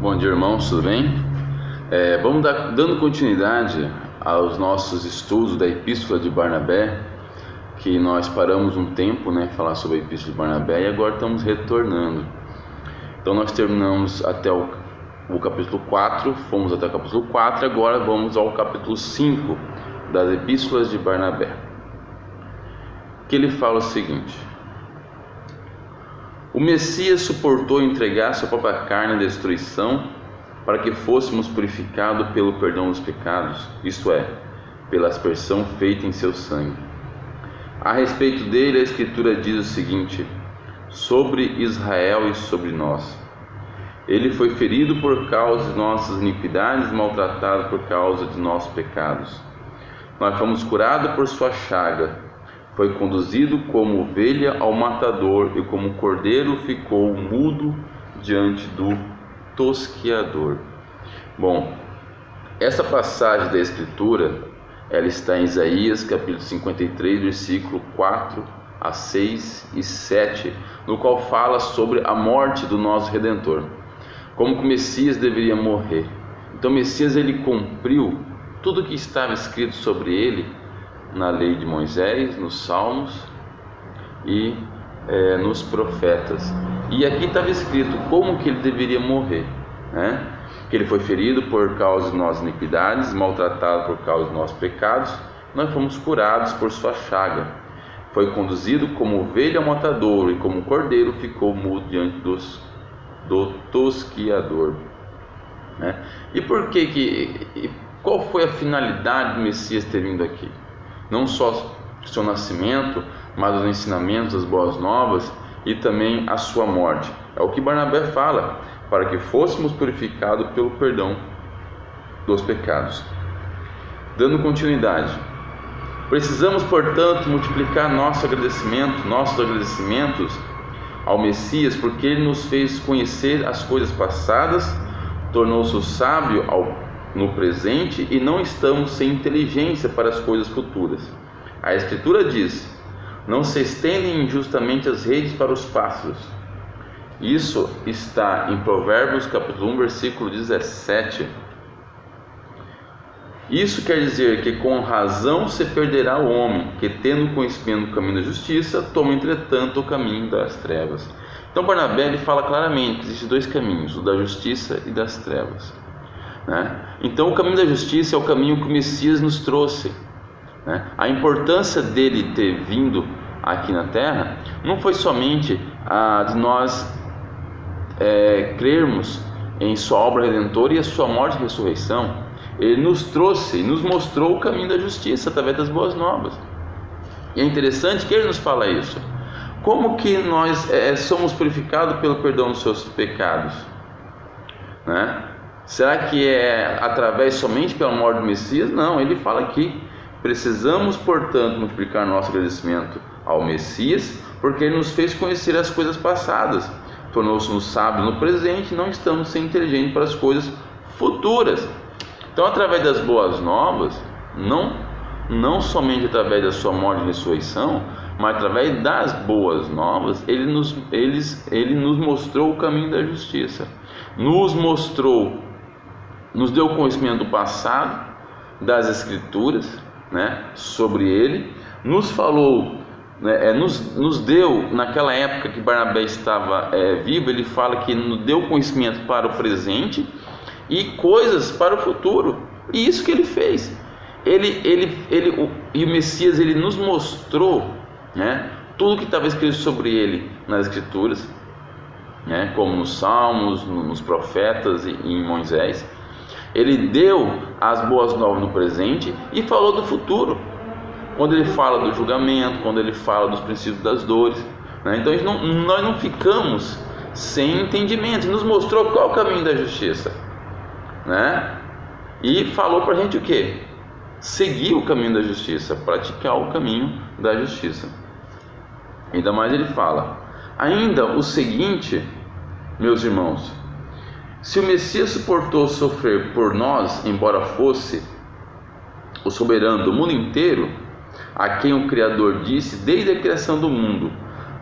Bom dia, irmãos, tudo bem? Vamos dando continuidade aos nossos estudos da Epístola de Barnabé, que nós paramos um tempo, falar sobre a Epístola de Barnabé, e agora estamos retornando. Então nós terminamos até o capítulo 4, fomos até o capítulo 4, agora vamos ao capítulo 5 das Epístolas de Barnabé, que ele fala o seguinte: o Messias suportou entregar sua própria carne à destruição para que fôssemos purificados pelo perdão dos pecados, isto é, pela aspersão feita em seu sangue. A respeito dele, a Escritura diz o seguinte: sobre Israel e sobre nós: ele foi ferido por causa de nossas iniquidades, maltratado por causa de nossos pecados. Nós fomos curados por sua chaga. Foi conduzido como ovelha ao matador, e como cordeiro ficou mudo diante do tosquiador. Bom, essa passagem da Escritura, ela está em Isaías capítulo 53, versículo 4 a 6 e 7, no qual fala sobre a morte do nosso Redentor, como que o Messias deveria morrer. Então o Messias, ele cumpriu tudo o que estava escrito sobre ele na lei de Moisés, nos Salmos e nos profetas. E aqui estava escrito como que ele deveria morrer, que ele foi ferido por causa de nossas iniquidades, maltratado por causa de nossos pecados, nós fomos curados por sua chaga. Foi conduzido como ovelha ao matadouro, e como cordeiro ficou mudo diante do tosquiador. E por que qual foi a finalidade do Messias ter vindo aqui? Não só o seu nascimento, mas os ensinamentos, as boas novas e também a sua morte. É o que Barnabé fala: para que fôssemos purificados pelo perdão dos pecados. Dando continuidade: precisamos, portanto, multiplicar nossos agradecimentos ao Messias, porque ele nos fez conhecer as coisas passadas, tornou-se sábio no presente, e não estamos sem inteligência para as coisas futuras. A Escritura diz: não se estendem injustamente as redes para os pássaros. Isso está em Provérbios capítulo 1, versículo 17. Isso quer dizer que com razão se perderá o homem, que tendo conhecimento do caminho da justiça, toma entretanto o caminho das trevas. Então Barnabé, ele fala claramente que existem dois caminhos: o da justiça e das trevas. Então o caminho da justiça é o caminho que o Messias nos trouxe. A importância dele ter vindo aqui na terra não foi somente a de nós crermos em sua obra redentora e a sua morte e ressurreição. Ele nos trouxe, nos mostrou o caminho da justiça através das boas novas. E é interessante que ele nos fala isso. Como que nós somos purificados pelo perdão dos seus pecados? Será que é através somente pela morte do Messias? Não, ele fala aqui: precisamos, portanto, multiplicar nosso agradecimento ao Messias, porque ele nos fez conhecer as coisas passadas, tornou-se sábio no presente, e não estamos sem inteligente para as coisas futuras. Então, através das boas novas, não somente através da sua morte e ressurreição, mas através das boas novas, ele nos mostrou o caminho da justiça, nos deu conhecimento do passado, das Escrituras, sobre ele, nos falou, nos deu, naquela época que Barnabé estava vivo, ele fala que nos deu conhecimento para o presente e coisas para o futuro. E isso que ele fez. E o Messias, ele nos mostrou, tudo que estava escrito sobre ele nas Escrituras, como nos Salmos, nos profetas e em Moisés. Ele deu as boas novas no presente e falou do futuro, quando ele fala do julgamento, quando ele fala dos princípios das dores. Então nós não ficamos sem entendimento. Ele nos mostrou qual é o caminho da justiça, e falou para a gente o quê? Seguir o caminho da justiça, praticar o caminho da justiça. Ainda mais ele fala ainda o seguinte: meus irmãos, se o Messias suportou sofrer por nós, embora fosse o soberano do mundo inteiro, a quem o Criador disse desde a criação do mundo: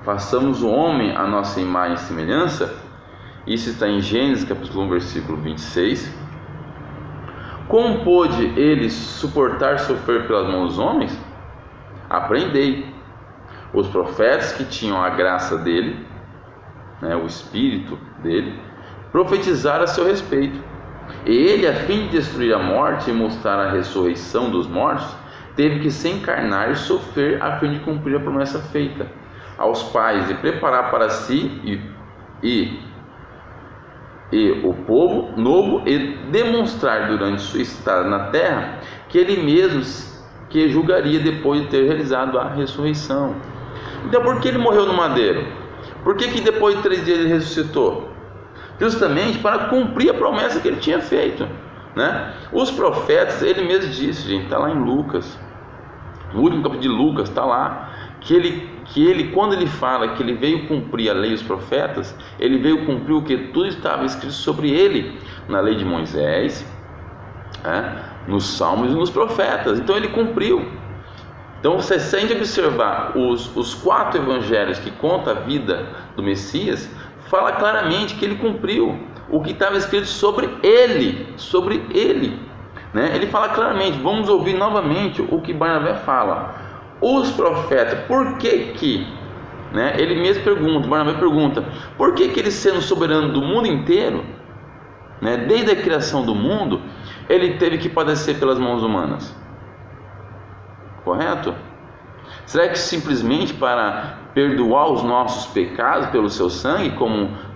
façamos o homem à nossa imagem e semelhança, Isso está em Gênesis capítulo 1, versículo 26. Como pôde ele suportar sofrer pelas mãos dos homens? Aprendei. Os profetas que tinham a graça dele, né, o espírito dele, profetizaram a seu respeito. E ele, a fim de destruir a morte e mostrar a ressurreição dos mortos, teve que se encarnar e sofrer a fim de cumprir a promessa feita aos pais e preparar para si e o povo novo e demonstrar durante sua estada na terra que ele mesmo que julgaria depois de ter realizado a ressurreição. Então, por que ele morreu no madeiro? Por que depois de 3 dias ele ressuscitou? Justamente para cumprir a promessa que ele tinha feito, né? Os profetas, ele mesmo disse, gente, está lá em Lucas, no último capítulo de Lucas, está lá, que ele, quando ele fala que ele veio cumprir a lei e os profetas, ele veio cumprir o que tudo estava escrito sobre ele, na lei de Moisés, nos Salmos e nos profetas. Então ele cumpriu. Então, se a gente observar os 4 evangelhos que contam a vida do Messias, fala claramente que ele cumpriu o que estava escrito sobre ele, né? Ele fala claramente. Vamos ouvir novamente o que Barnabé fala. Os profetas, por que, né? Ele mesmo pergunta, Barnabé pergunta, por que ele, sendo soberano do mundo inteiro, né, desde a criação do mundo, ele teve que padecer pelas mãos humanas? Correto? Será que simplesmente para perdoar os nossos pecados pelo seu sangue,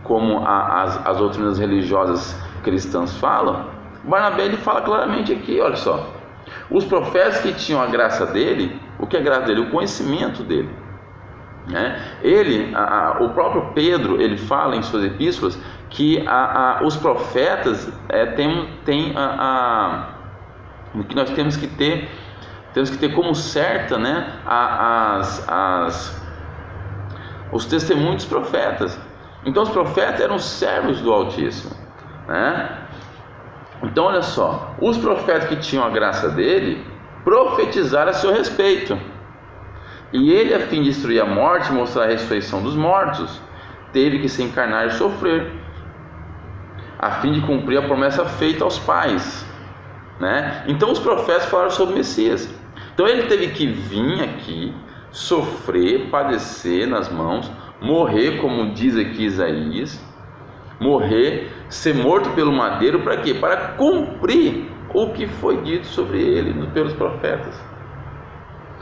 como as doutrinas religiosas cristãs falam? Barnabé, ele fala claramente aqui, olha só, os profetas que tinham a graça dele, o que é a graça dele? O conhecimento dele, né? O próprio Pedro, ele fala em suas epístolas que os profetas o que nós temos que ter como certa, né, os testemunhos dos profetas. Então os profetas eram servos do Altíssimo, né? Então olha só, os profetas que tinham a graça dele profetizaram a seu respeito, e ele, a fim de destruir a morte e mostrar a ressurreição dos mortos, teve que se encarnar e sofrer, a fim de cumprir a promessa feita aos pais, né? Então os profetas falaram sobre o Messias. Então ele teve que vir aqui, sofrer, padecer nas mãos, morrer, como diz aqui Isaías, morrer, ser morto pelo madeiro, para quê? Para cumprir o que foi dito sobre ele pelos profetas.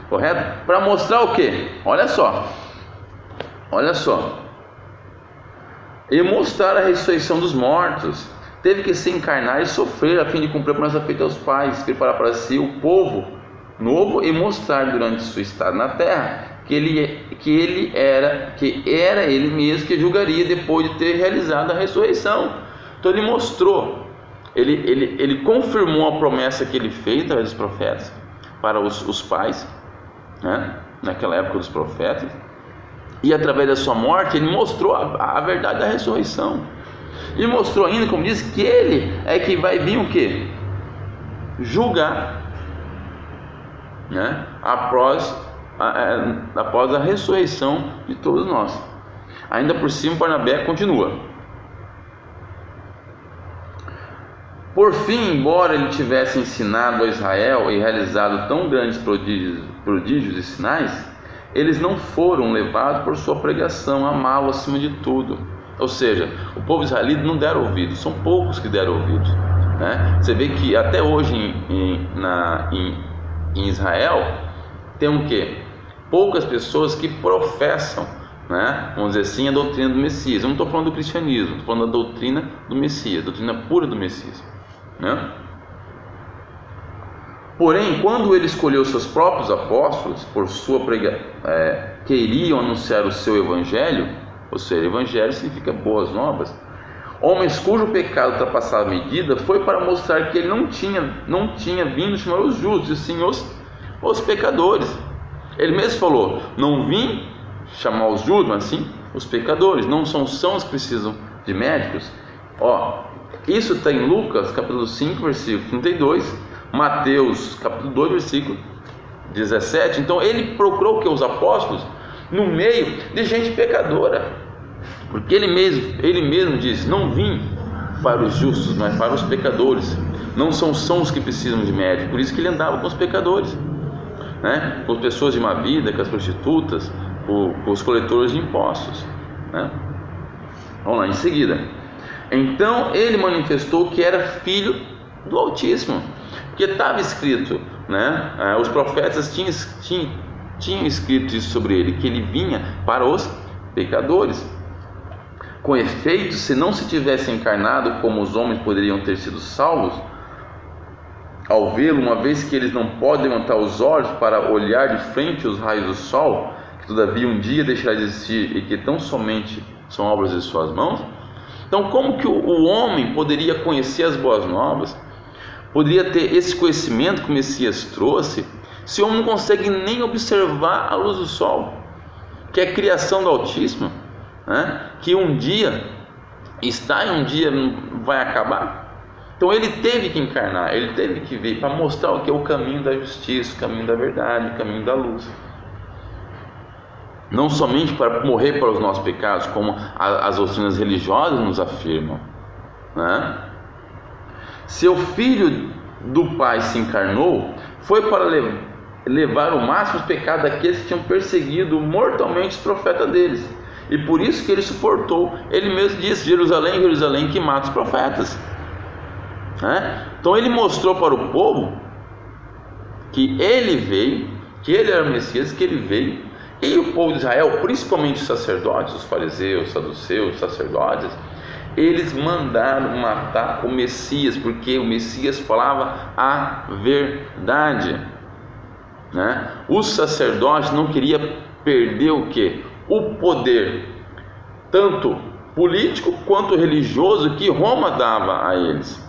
Correto? Para mostrar o quê? Olha só, e mostrar a ressurreição dos mortos. Teve que se encarnar e sofrer a fim de cumprir a promessa feita aos pais, preparar para si o povo novo e mostrar durante sua estada na terra que era ele mesmo que julgaria depois de ter realizado a ressurreição. Então ele mostrou, ele confirmou a promessa que ele fez através dos profetas para os pais, né, naquela época dos profetas, e através da sua morte ele mostrou a verdade da ressurreição, e mostrou ainda, como diz, que ele é que vai vir o que? Julgar, né, após a ressurreição de todos nós. Ainda por cima, Barnabé continua: por fim, embora ele tivesse ensinado a Israel e realizado tão grandes prodígios e sinais, eles não foram levados por sua pregação a amá-lo acima de tudo. Ou seja, o povo israelita não deram ouvidos, são poucos que deram ouvidos, né? Você vê que até hoje em Israel tem o quê? Poucas pessoas que professam, né, vamos dizer assim, a doutrina do Messias. Eu não estou falando do cristianismo, estou falando da doutrina do Messias, doutrina pura do Messias, né? Porém, quando ele escolheu seus próprios apóstolos por sua queriam anunciar o seu evangelho, ou seja, evangelho significa boas novas, homens cujo pecado ultrapassava a medida, foi para mostrar que ele não tinha vindo chamar os justos, e sim os pecadores. Ele mesmo falou: não vim chamar os justos, mas sim os pecadores. Não são os que precisam de médicos. Isso está em Lucas capítulo 5, versículo 32, Mateus capítulo 2, versículo 17. Então ele procurou que os apóstolos no meio de gente pecadora, Porque ele mesmo disse: não vim para os justos, mas para os pecadores. Não são os que precisam de médico. Por isso que ele andava com os pecadores, né? Com as pessoas de má vida, com as prostitutas, com os coletores de impostos, né? Vamos lá, em seguida. Então ele manifestou que era filho do Altíssimo, porque estava escrito, né? Os profetas tinham escrito isso sobre ele, que ele vinha para os pecadores. Com efeito, se não se tivesse encarnado, como os homens poderiam ter sido salvos ao vê-lo, uma vez que eles não podem levantar os olhos para olhar de frente os raios do sol, que todavia um dia deixará de existir e que tão somente são obras de suas mãos? Então, como que o homem poderia conhecer as boas novas, poderia ter esse conhecimento que o Messias trouxe, se o homem não consegue nem observar a luz do sol, que é a criação do Altíssimo, né? Que um dia está e um dia vai acabar? Então ele teve que encarnar, ele teve que vir para mostrar o que é o caminho da justiça, o caminho da verdade, o caminho da luz. Não somente para morrer para os nossos pecados, como as doutrinas religiosas nos afirmam, né? Seu filho do Pai se encarnou, foi para levar o máximo os pecados daqueles que tinham perseguido mortalmente os profetas deles. E por isso que ele suportou. Ele mesmo disse: Jerusalém, Jerusalém, que mata os profetas, né? Então ele mostrou para o povo que ele veio, que ele era o Messias, que ele veio. E o povo de Israel, principalmente os sacerdotes, os fariseus, os saduceus, os sacerdotes, eles mandaram matar o Messias, porque o Messias falava a verdade, né? Os sacerdotes não queriam perder o quê? O poder, tanto político quanto religioso, que Roma dava a eles.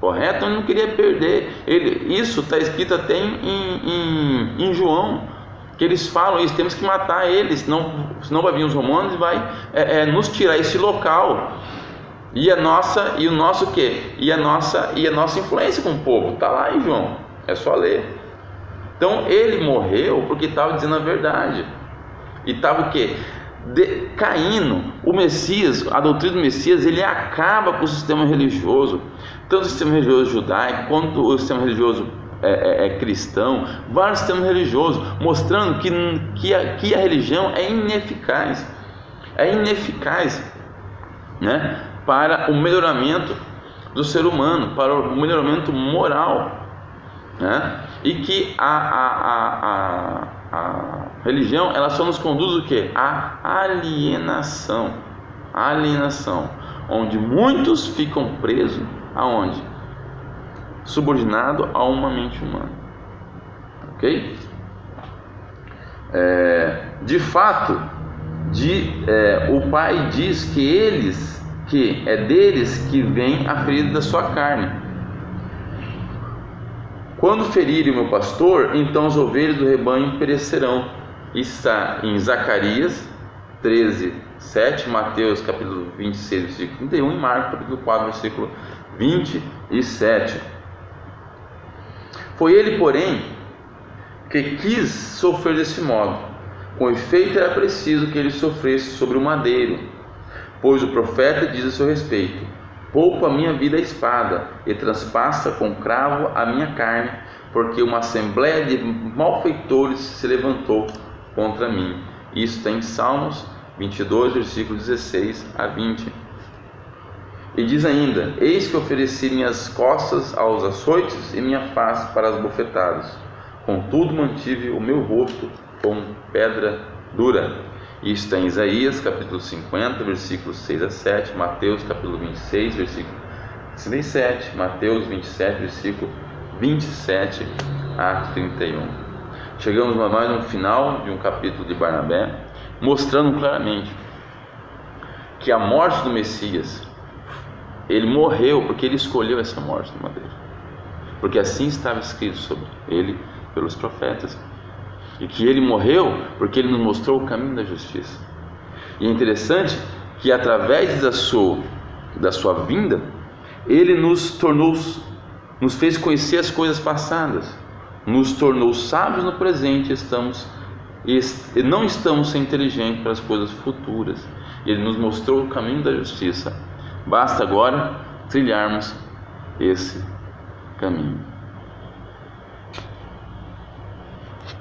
Correto? Ele não queria perder. Isso está escrito até em João, que eles falam isso: temos que matar eles, senão vai vir os romanos e vai nos tirar esse local. E o nosso quê? E a nossa influência com o povo. Está lá em João, é só ler. Então ele morreu porque estava dizendo a verdade. E estava o quê? Caindo. O Messias, a doutrina do Messias, ele acaba com o sistema religioso, tanto o sistema religioso judaico quanto o sistema religioso cristão, vários sistemas religiosos, mostrando que a religião é ineficaz, né, para o melhoramento do ser humano, para o melhoramento moral, né? E que a religião, ela só nos conduz o quê? A alienação, onde muitos ficam presos aonde? Subordinado a uma mente humana, ok? De fato, o Pai diz que é deles que vem a ferida da sua carne. Quando ferirem o meu pastor, então as ovelhas do rebanho perecerão. Está em Zacarias 13, 7, Mateus capítulo 26, versículo 31 e Marcos capítulo 4, versículo 27. Foi ele, porém, que quis sofrer desse modo. Com efeito, era preciso que ele sofresse sobre o madeiro, pois o profeta diz a seu respeito: poupa a minha vida a espada, e transpassa com cravo a minha carne, porque uma assembléia de malfeitores se levantou contra mim. Isso está em Salmos 22, versículos 16 a 20. E diz ainda: eis que ofereci minhas costas aos açoites e minha face para as bofetadas, contudo mantive o meu rosto com pedra dura. Isso está em Isaías capítulo 50, versículos 6 a 7, Mateus capítulo 26, versículo 67, Mateus 27, versículo 27 a 31. Chegamos mais no final de um capítulo de Barnabé, mostrando claramente que a morte do Messias, ele morreu porque ele escolheu essa morte no madeiro, porque assim estava escrito sobre ele pelos profetas. E que ele morreu porque ele nos mostrou o caminho da justiça. E é interessante que através da sua vinda, ele nos fez conhecer as coisas passadas, nos tornou sábios no presente, e não estamos sem inteligência para as coisas futuras. Ele nos mostrou o caminho da justiça. Basta agora trilharmos esse caminho.